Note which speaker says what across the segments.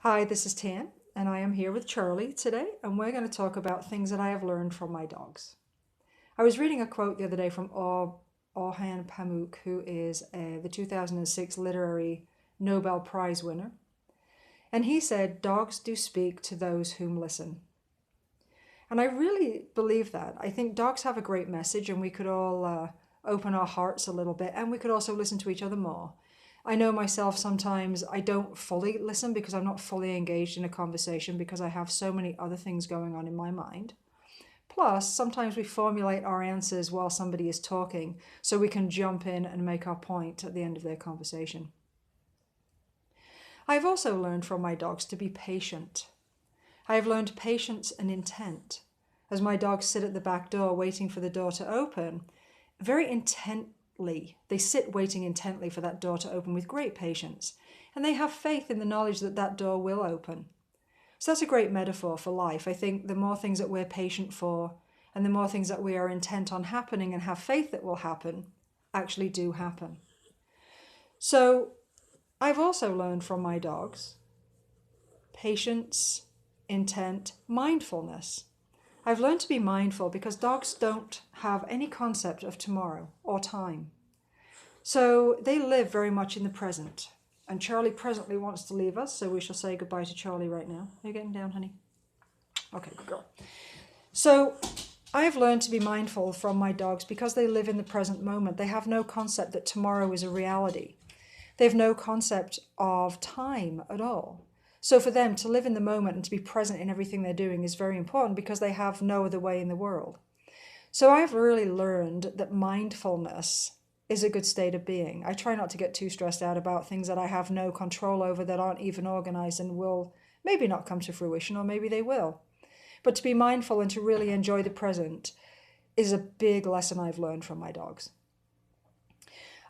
Speaker 1: Hi, this is Tan, and I am here with Charlie today, and we're going to talk about things that I have learned from my dogs. I was reading a quote the other day from Orhan Pamuk, who is the 2006 Literary Nobel Prize winner, and he said, "Dogs do speak to those whom listen." And I really believe that. I think dogs have a great message, and we could all open our hearts a little bit, and we could also listen to each other more. I know myself, sometimes I don't fully listen because I'm not fully engaged in a conversation because I have so many other things going on in my mind. Plus, sometimes we formulate our answers while somebody is talking so we can jump in and make our point at the end of their conversation. I've also learned from my dogs to be patient. I have learned patience and intent. As my dogs sit at the back door waiting for the door to open, very intently, they sit waiting intently for that door to open with great patience, and they have faith in the knowledge that that door will open. So that's a great metaphor for life. I think the more things that we're patient for, and the more things that we are intent on happening and have faith that will happen, actually do happen. So I've also learned from my dogs patience, intent, mindfulness. I've learned to be mindful because dogs don't have any concept of tomorrow or time. So they live very much in the present. And Charlie presently wants to leave us, so we shall say goodbye to Charlie right now. Are you getting down, honey? Okay, good girl. So I've learned to be mindful from my dogs because they live in the present moment. They have no concept that tomorrow is a reality. They have no concept of time at all. So for them to live in the moment and to be present in everything they're doing is very important because they have no other way in the world. So I've really learned that mindfulness is a good state of being. I try not to get too stressed out about things that I have no control over, that aren't even organized and will maybe not come to fruition, or maybe they will. But to be mindful and to really enjoy the present is a big lesson I've learned from my dogs.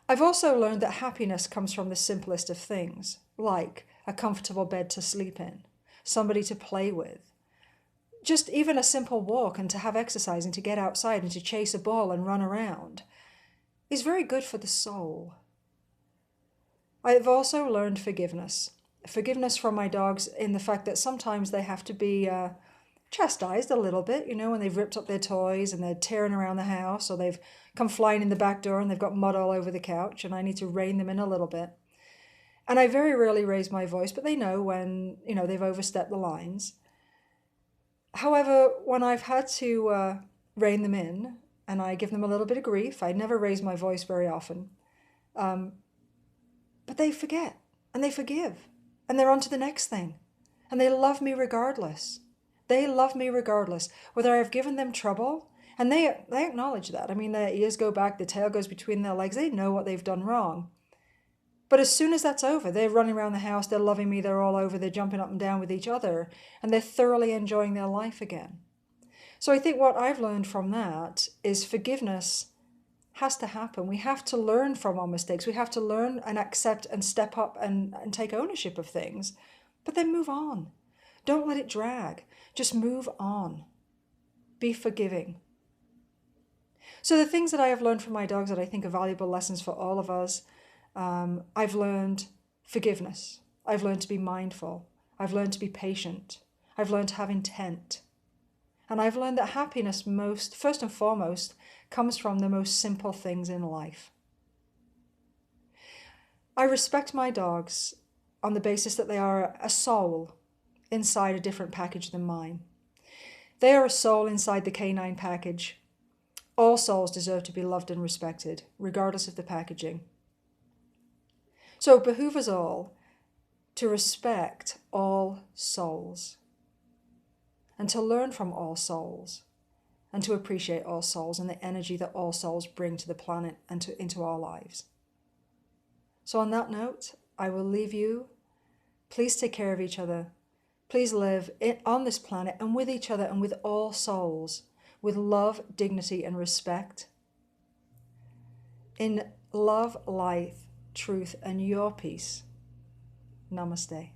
Speaker 1: I've also learned that happiness comes from the simplest of things, like a comfortable bed to sleep in, somebody to play with, just even a simple walk, and to have exercise and to get outside and to chase a ball and run around is very good for the soul. I've also learned forgiveness. Forgiveness from my dogs in the fact that sometimes they have to be chastised a little bit, when they've ripped up their toys and they're tearing around the house, or they've come flying in the back door and they've got mud all over the couch and I need to rein them in a little bit. And I very rarely raise my voice, but they know when, they've overstepped the lines. However, when I've had to rein them in and I give them a little bit of grief, I never raise my voice very often. But they forget and they forgive and they're on to the next thing. And they love me regardless. They love me regardless, whether I've given them trouble. And they acknowledge that. I mean, their ears go back, the tail goes between their legs. They know what they've done wrong. But as soon as that's over, they're running around the house, they're loving me, they're all over, they're jumping up and down with each other, and they're thoroughly enjoying their life again. So I think what I've learned from that is forgiveness has to happen. We have to learn from our mistakes. We have to learn and accept and step up and take ownership of things, but then move on. Don't let it drag. Just move on. Be forgiving. So the things that I have learned from my dogs that I think are valuable lessons for all of us, I've learned forgiveness. I've learned to be mindful. I've learned to be patient. I've learned to have intent. And I've learned that happiness first and foremost, comes from the most simple things in life. I respect my dogs on the basis that they are a soul inside a different package than mine. They are a soul inside the canine package. All souls deserve to be loved and respected, regardless of the packaging. So it behooves us all to respect all souls and to learn from all souls and to appreciate all souls and the energy that all souls bring to the planet and into our lives. So on that note, I will leave you. Please take care of each other. Please live on this planet and with each other and with all souls with love, dignity, and respect. In love, life, truth, and your peace. Namaste.